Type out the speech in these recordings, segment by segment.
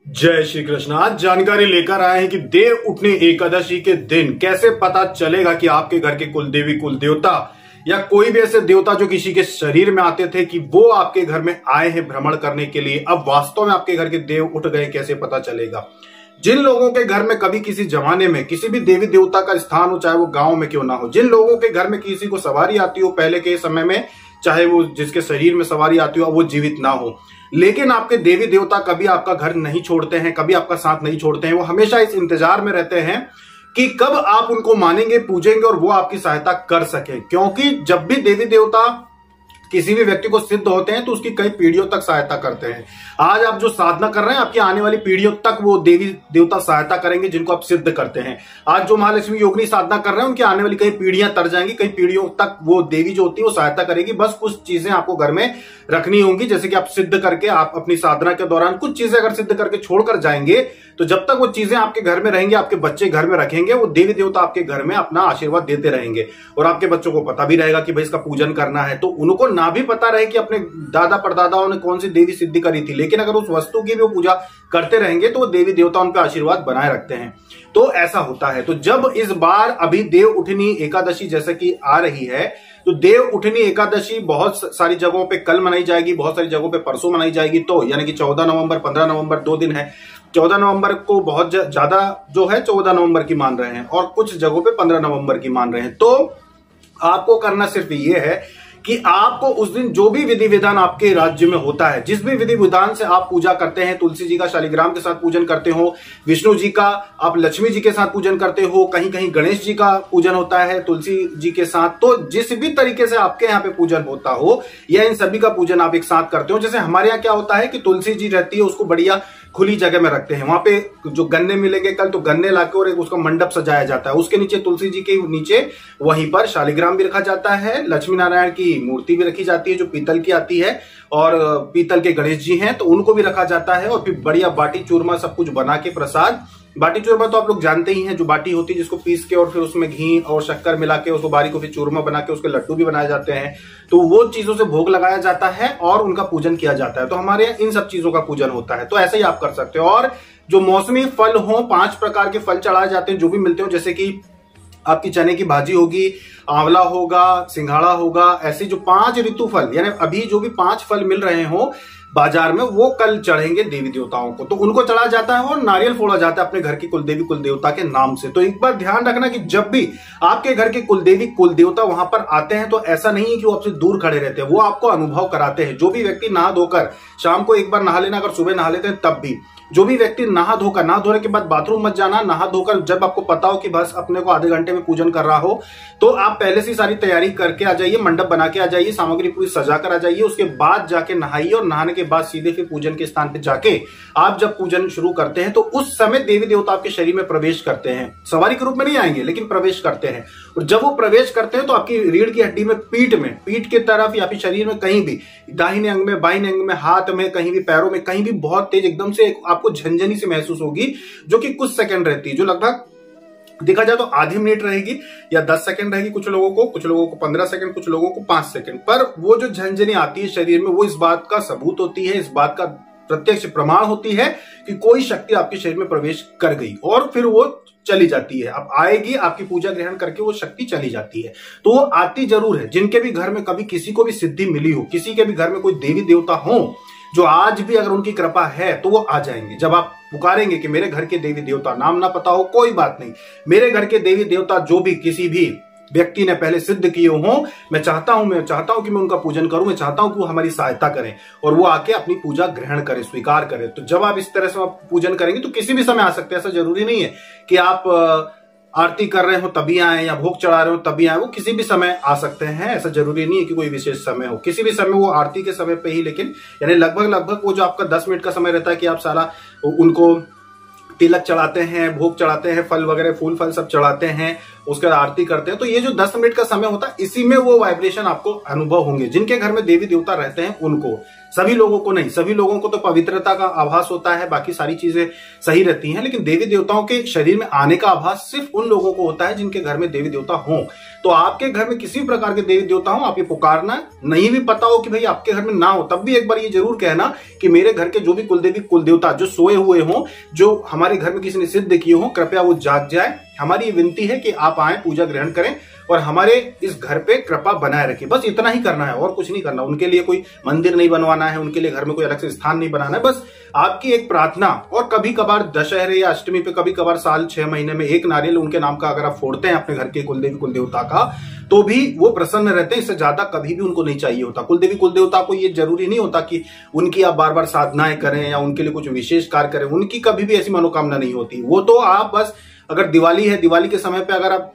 जय श्री कृष्ण। आज जानकारी लेकर आए हैं कि देव उठनी एकादशी के दिन कैसे पता चलेगा कि आपके घर के कुलदेवी कुल देवता या कोई भी ऐसे देवता जो किसी के शरीर में आते थे कि वो आपके घर में आए हैं भ्रमण करने के लिए, अब वास्तव में आपके घर के देव उठ गए, कैसे पता चलेगा। जिन लोगों के घर में कभी किसी जमाने में किसी भी देवी देवता का स्थान हो, चाहे वो गांव में क्यों ना हो, जिन लोगों के घर में किसी को सवारी आती हो पहले के समय में, चाहे वो जिसके शरीर में सवारी आती हो वो जीवित ना हो, लेकिन आपके देवी देवता कभी आपका घर नहीं छोड़ते हैं, कभी आपका साथ नहीं छोड़ते हैं। वो हमेशा इस इंतजार में रहते हैं कि कब आप उनको मानेंगे, पूजेंगे और वो आपकी सहायता कर सके। क्योंकि जब भी देवी देवता किसी भी व्यक्ति को सिद्ध होते हैं तो उसकी कई पीढ़ियों तक सहायता करते हैं। आज आप जो साधना कर रहे हैं आपकी आने वाली पीढ़ियों तक वो देवी देवता सहायता करेंगे जिनको आप सिद्ध करते हैं। आज जो महालक्ष्मी योगिनी साधना कर रहे हैं उनकी आने वाली कई पीढ़ियां तर जाएंगी, कई पीढ़ियों तक वो देवी जो होती है वो सहायता करेगी। बस कुछ चीजें आपको घर में रखनी होंगी, जैसे कि आप सिद्ध करके आप अपनी साधना के दौरान कुछ चीजें अगर सिद्ध करके छोड़कर जाएंगे तो जब तक वो चीजें आपके घर में रहेंगी, आपके बच्चे घर में रखेंगे, वो देवी देवता आपके घर में अपना आशीर्वाद देते रहेंगे। और आपके बच्चों को पता भी रहेगा कि भाई इसका पूजन करना है, तो उनको ना भी पता रहे कि अपने दादा परदादाओं ने कौन सी देवी सिद्धि करी थी, लेकिन अगर उस वस्तु की भी वो पूजा करते रहेंगे तो वो देवी देवता उन पर आशीर्वाद बनाए रखते हैं। तो ऐसा होता है। तो जब इस बार अभी देव उठनी एकादशी जैसे कि आ रही है, तो देव उठनी एकादशी बहुत सारी जगहों पे कल मनाई जाएगी, बहुत सारी जगहों पे परसों मनाई जाएगी। तो यानी कि 14 नवंबर 15 नवंबर 2 दिन है। 14 नवंबर को बहुत ज्यादा जो है 14 नवंबर की मान रहे हैं और कुछ जगहों पे 15 नवंबर की मान रहे हैं। तो आपको करना सिर्फ ये है कि आपको उस दिन जो भी विधि विधान आपके राज्य में होता है, जिस भी विधि विधान से आप पूजा करते हैं, तुलसी जी का शालिग्राम के साथ पूजन करते हो, विष्णु जी का आप लक्ष्मी जी के साथ पूजन करते हो, कहीं कहीं गणेश जी का पूजन होता है तुलसी जी के साथ, तो जिस भी तरीके से आपके यहाँ पे पूजन होता हो या इन सभी का पूजन आप एक साथ करते हो। जैसे हमारे यहाँ क्या होता है कि तुलसी जी रहती है, उसको बढ़िया खुली जगह में रखते हैं। वहां पे जो गन्ने मिलेंगे कल, तो गन्ने लाके और एक उसका मंडप सजाया जाता है, उसके नीचे तुलसी जी के नीचे वहीं पर शालिग्राम भी रखा जाता है, लक्ष्मी नारायण की मूर्ति भी रखी जाती है जो पीतल की आती है, और पीतल के गणेश जी हैं तो उनको भी रखा जाता है। और फिर बढ़िया बाटी चूरमा सब कुछ बना के प्रसाद, बाटी चूरमा तो आप लोग जानते ही हैं, जो बाटी होती है जिसको पीस के और फिर उसमें घी और शक्कर मिला के उसको बारी को फिर चूरमा बना के उसके लड्डू भी बनाए जाते हैं। तो वो चीजों से भोग लगाया जाता है और उनका पूजन किया जाता है। तो हमारे यहाँ इन सब चीजों का पूजन होता है। तो ऐसे ही आप कर सकते हो। और जो मौसमी फल हो, 5 प्रकार के फल चढ़ाए जाते हैं जो भी मिलते हो, जैसे कि आपकी चने की भाजी होगी, आंवला होगा, सिंघाड़ा होगा, ऐसे जो 5 ऋतु फल, यानी अभी जो भी 5 फल मिल रहे हो बाजार में, वो कल चढ़ेंगे देवी देवताओं को। तो उनको चढ़ा जाता है और नारियल फोड़ा जाता है अपने घर की कुलदेवी कुल देवता के नाम से। तो एक बार ध्यान रखना कि जब भी आपके घर के कुलदेवी कुल देवता वहां पर आते हैं तो ऐसा नहीं है कि वो आपसे दूर खड़े रहते हैं, वो आपको अनुभव कराते हैं। जो भी व्यक्ति नहा धोकर, शाम को एक बार नहा लेना, अगर सुबह नहा लेते हैं तब भी, जो भी व्यक्ति नहा धोने के बाद बाथरूम मत जाना, नहा धोकर जब आपको पता हो कि बस अपने को आधे घंटे में पूजन कर रहा हो, तो आप पहले से सारी तैयारी करके आ जाइए, मंडप बना के आ जाइए, सामग्री पूरी सजा कर आ जाइए। उसके बाद जाके नहाइए और नहाने के बाद सीधे फिर पूजन के स्थान पे जाके आप जब पूजन शुरू करते हैं तो उस समय देवी देवता आपके शरीर में प्रवेश करते हैं। सवारी के रूप में नहीं आएंगे लेकिन प्रवेश करते हैं। और जब वो प्रवेश करते हैं तो आपकी रीढ़ की हड्डी में, पीठ के तरफ या फिर शरीर में कहीं भी, दाहिने अंग में, बाहिने अंग में, हाथ में, कहीं भी, पैरों में, कहीं भी बहुत तेज एकदम से आपको झंझनी से महसूस होगी, जो कि कुछ सेकंड रहती है, जो लगभग देखा जाए तो आधी मिनट रहेगी या 10 सेकंड रहेगी कुछ लोगों को 15 सेकंड, कुछ लोगों को 5 सेकंड। पर वो जो झंझनी आती है शरीर में, वो इस बात का सबूत होती है, इस बात का प्रत्यक्ष प्रमाण होती है कि कोई शक्ति आपके शरीर में प्रवेश कर गई और फिर वो चली जाती है। अब आएगी, आपकी पूजा ग्रहण करके वो शक्ति चली जाती है। तो वो आती जरूर है। जिनके भी घर में कभी किसी को भी सिद्धि मिली हो, किसी के भी घर में कोई देवी देवता हो जो आज भी अगर उनकी कृपा है तो वो आ जाएंगे। जब आप पुकारेंगे कि मेरे घर के देवी देवता, नाम ना पता हो कोई बात नहीं, मेरे घर के देवी देवता जो भी किसी भी व्यक्ति ने पहले सिद्ध किए हो, मैं चाहता हूं कि मैं उनका पूजन करूं, मैं चाहता हूं कि वो हमारी सहायता करें और वो आके अपनी पूजा ग्रहण करें, स्वीकार करें। तो जब आप इस तरह से आप पूजन करेंगे तो किसी भी समय आ सकते हैं। ऐसा जरूरी नहीं है कि आप आरती कर रहे हो तभी आए या भोग चढ़ा रहे हो तभी आए, वो किसी भी समय आ सकते हैं। ऐसा जरूरी नहीं है कि कोई विशेष समय हो, किसी भी समय, वो आरती के समय पे ही, लेकिन यानी लगभग वो जो आपका 10 मिनट का समय रहता है कि आप सारा उनको तिलक चढ़ाते हैं, भोग चढ़ाते हैं, फल वगैरह, फूल फल सब चढ़ाते हैं उसके बाद आरती करते हैं। तो ये जो 10 मिनट का समय होता है, इसी में वो वाइब्रेशन आपको अनुभव होंगे। जिनके घर में देवी देवता रहते हैं उनको, सभी लोगों को नहीं। सभी लोगों को तो पवित्रता का आभास होता है, बाकी सारी चीजें सही रहती हैं, लेकिन देवी देवताओं के शरीर में आने का आभास सिर्फ उन लोगों को होता है जिनके घर में देवी देवता हों। तो आपके घर में किसी भी प्रकार के देवी देवता हो, आप ये पुकारना। नहीं भी पता हो कि भाई आपके घर में ना हो, तब भी एक बार ये जरूर कहना कि मेरे घर के जो भी कुलदेवी कुलदेवता जो सोए हुए हों, जो हमारे घर में किसी ने सिद्ध किए हों, कृपया वो जाग जाए। हमारी ये विनती है कि आप आए, पूजा ग्रहण करें और हमारे इस घर पे कृपा बनाए रखें। बस इतना ही करना है और कुछ नहीं करना। उनके लिए कोई मंदिर नहीं बनवाना है, उनके लिए घर में कोई अलग से स्थान नहीं बनाना है। बस आपकी एक प्रार्थना, और कभी कभार दशहरे या अष्टमी पे, कभी कभार साल 6 महीने में एक नारियल उनके नाम का अगर आप फोड़ते हैं अपने घर के कुलदेवी कुलदेवता का, तो भी वो प्रसन्न रहते हैं। इससे ज्यादा कभी भी उनको नहीं चाहिए होता। कुलदेवी कुलदेवता को ये जरूरी नहीं होता कि उनकी आप बार बार साधनाएं करें या उनके लिए कुछ विशेष कार्य करें। उनकी कभी भी ऐसी मनोकामना नहीं होती। वो तो आप बस, अगर दिवाली है, दिवाली के समय पे अगर आप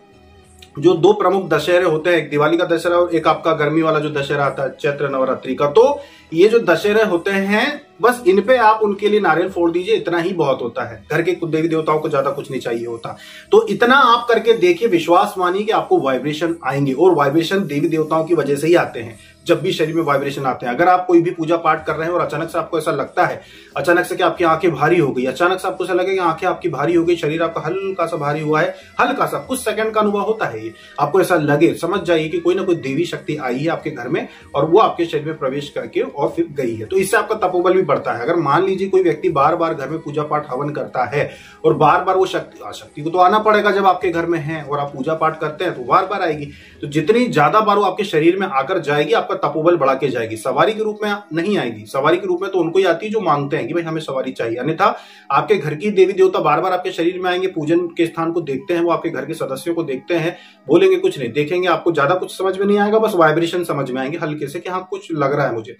जो 2 प्रमुख दशहरे होते हैं, एक दिवाली का दशहरा और एक आपका गर्मी वाला जो दशहरा आता है चैत्र नवरात्रि का, तो ये जो दशहरे होते हैं बस इन पे आप उनके लिए नारियल फोड़ दीजिए, इतना ही बहुत होता है। घर के देवी देवताओं को ज्यादा कुछ नहीं चाहिए होता। तो इतना आप करके देखिए, विश्वास मानिए कि आपको वाइब्रेशन आएंगे। और वाइब्रेशन देवी देवताओं की वजह से ही आते हैं। जब भी शरीर में वाइब्रेशन आते हैं, अगर आप कोई भी पूजा पाठ कर रहे हैं और अचानक से आपको ऐसा लगता है, अचानक से कि आपकी आंखें भारी हो गई, अचानक से आपको ऐसा लगे कि आंखें आपकी भारी हो गई, शरीर आपका हल्का सा भारी हुआ है, हल्का सा कुछ सेकंड का अनुभव होता है, ये आपको ऐसा लगे, समझ जाइए कि कोई ना कोई देवी शक्ति आई है आपके घर में और वो आपके शरीर में प्रवेश करके और फिर गई है। तो इससे आपका तपोबल भी बढ़ता है। अगर मान लीजिए कोई व्यक्ति बार बार घर में पूजा पाठ हवन करता है और बार बार वो शक्ति को तो आना पड़ेगा, जब आपके घर में है और आप पूजा पाठ करते हैं तो बार बार आएगी। तो जितनी ज्यादा बार वो आपके शरीर में आकर जाएगी, आपका तपोबल बढ़ा के जाएगी। सवारी के रूप में नहीं आएगी। सवारी के रूप में तो उनको ही आती है जो मांगते हैं कि भाई हमें सवारी चाहिए। अन्यथा आपके घर की देवी देवता बार बार आपके शरीर में आएंगे, पूजन के स्थान को देखते हैं, वो आपके घर के सदस्यों को देखते हैं, बोलेंगे कुछ नहीं, देखेंगे आपको ज्यादा कुछ समझ में नहीं आएगा, बस वाइब्रेशन समझ में आएंगे हल्के से कि हाँ कुछ लग रहा है मुझे,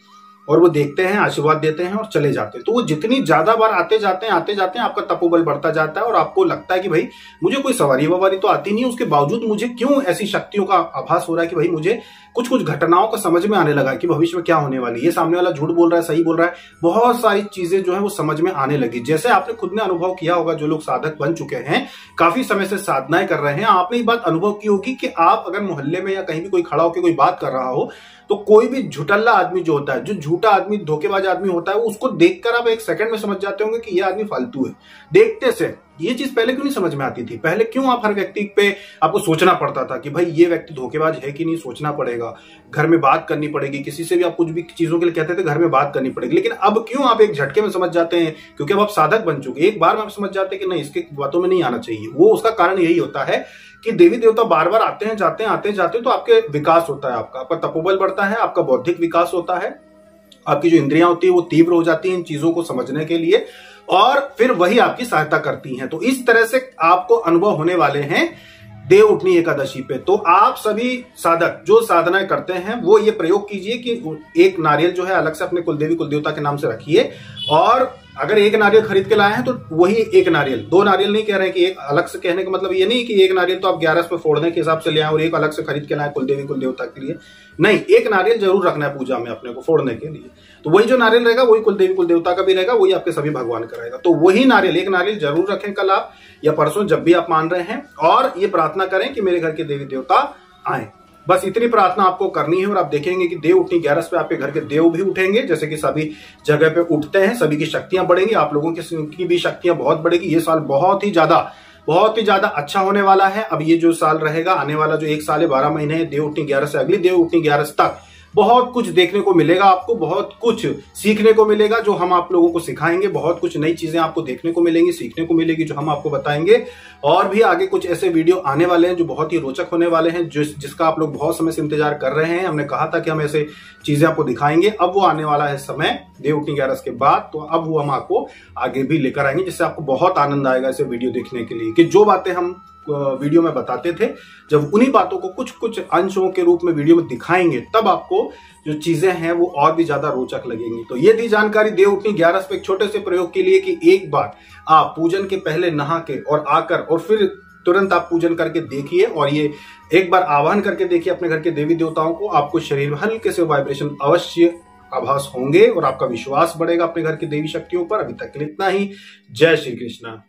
और वो देखते हैं, आशीर्वाद देते हैं और चले जाते हैं। तो वो जितनी ज्यादा बार आते जाते हैं आपका तपोबल बढ़ता जाता है और आपको लगता है कि भाई मुझे कोई सवारी ववारी तो आती नहीं है, उसके बावजूद मुझे क्यों ऐसी शक्तियों का आभास हो रहा है कि भाई मुझे कुछ कुछ घटनाओं का समझ में आने लगा कि भविष्य में क्या होने वाली है, ये सामने वाला झूठ बोल रहा है, सही बोल रहा है, बहुत सारी चीजें जो है वो समझ में आने लगी। जैसे आपने खुद ने अनुभव किया होगा, जो लोग साधक बन चुके हैं, काफी समय से साधनाएं कर रहे हैं, आपने ये बात अनुभव की होगी कि आप अगर मोहल्ले में या कहीं भी कोई खड़ा होकर कोई बात कर रहा हो, तो कोई भी झुटल्ला आदमी जो होता है, जो झूठा आदमी, धोखेबाज आदमी होता है, उसको देखकर आप एक सेकंड में समझ जाते होंगे कि ये आदमी फालतू है। देखते से ये चीज पहले क्यों नहीं समझ में आती थी? पहले क्यों आप हर व्यक्ति पे आपको सोचना पड़ता था कि भाई ये व्यक्ति धोखेबाज है कि नहीं, सोचना पड़ेगा, घर में बात करनी पड़ेगी, किसी से भी आप कुछ भी चीजों के लिए कहते थे घर में बात करनी पड़ेगी। लेकिन अब क्यों आप एक झटके में समझ जाते हैं? क्योंकि अब आप साधक बन चुके, एक बार में आप समझ जाते हैं कि नहीं, इसके बातों में नहीं आना चाहिए। वो उसका कारण यही होता है कि देवी देवता बार बार आते हैं, जाते हैं, आते जाते, तो आपके विकास होता है, आपका तपोबल बढ़ता है, आपका बौद्धिक विकास होता है, आपकी जो इंद्रियां होती है वो तीव्र हो जाती हैं इन चीजों को समझने के लिए, और फिर वही आपकी सहायता करती हैं। तो इस तरह से आपको अनुभव होने वाले हैं देव उठनी एकादशी पे। तो आप सभी साधक जो साधनाएं करते हैं वो ये प्रयोग कीजिए कि एक नारियल जो है अलग से अपने कुलदेवी कुलदेवता के नाम से रखिए, और अगर एक नारियल खरीद के लाए हैं तो वही एक नारियल, 2 नारियल नहीं कह रहे हैं कि एक अलग से, कहने का मतलब ये नहीं कि एक नारियल तो आप 11 पे फोड़ने के हिसाब से ले आए और एक अलग से खरीद के लाए कुलदेवी कुलदेवता के लिए, नहीं, एक नारियल जरूर रखना है पूजा में अपने को फोड़ने के लिए। तो वही जो नारियल रहेगा वही कुलदेवी कुलदेवता का भी रहेगा, वही आपके सभी भगवान का रहेगा। तो वही नारियल, एक नारियल जरूर रखें कल आप या परसों जब भी आप मान रहे हैं, और ये प्रार्थना करें कि मेरे घर के देवी देवता आए। बस इतनी प्रार्थना आपको करनी है और आप देखेंगे कि देव उठनी 11 पे आपके घर के देव भी उठेंगे, जैसे कि सभी जगह पे उठते हैं, सभी की शक्तियां बढ़ेंगी, आप लोगों की भी शक्तियां बहुत बढ़ेगी। ये साल बहुत ही ज्यादा अच्छा होने वाला है। अब ये जो साल रहेगा, आने वाला जो 1 साल है, 12 महीने है, देव उठनी 11 से अगली देव उठनी 11 तक बहुत कुछ देखने को मिलेगा, आपको बहुत कुछ सीखने को मिलेगा जो हम आप लोगों को सिखाएंगे। बहुत कुछ नई चीजें आपको देखने को मिलेंगी, सीखने को मिलेगी, जो हम आपको बताएंगे। और भी आगे कुछ ऐसे वीडियो आने वाले हैं जो बहुत ही रोचक होने वाले हैं, जिसका आप लोग बहुत समय से इंतजार कर रहे हैं। हमने कहा था कि हम ऐसे चीजें आपको दिखाएंगे, अब वो आने वाला है समय देव उठनी 11 के बाद। तो अब वो हम आपको आगे भी लेकर आएंगे, जिससे आपको बहुत आनंद आएगा इसे वीडियो देखने के लिए, कि जो बातें हम वीडियो में बताते थे, जब उन्हीं बातों को कुछ कुछ अंशों के रूप में वीडियो में दिखाएंगे, तब आपको जो चीजें हैं वो और भी ज्यादा रोचक लगेंगी। तो ये थी जानकारी देव उठनी 11 पे एक छोटे से प्रयोग के लिए, कि एक बार आप पूजन के पहले नहा के और आकर और फिर तुरंत आप पूजन करके देखिए, और ये एक बार आह्वान करके देखिए अपने घर के देवी देवताओं को। आपको शरीर में हल्के से वाइब्रेशन अवश्य आभास होंगे और आपका विश्वास बढ़ेगा अपने घर की देवी शक्तियों पर। अभी तक इतना ही। जय श्री कृष्णा।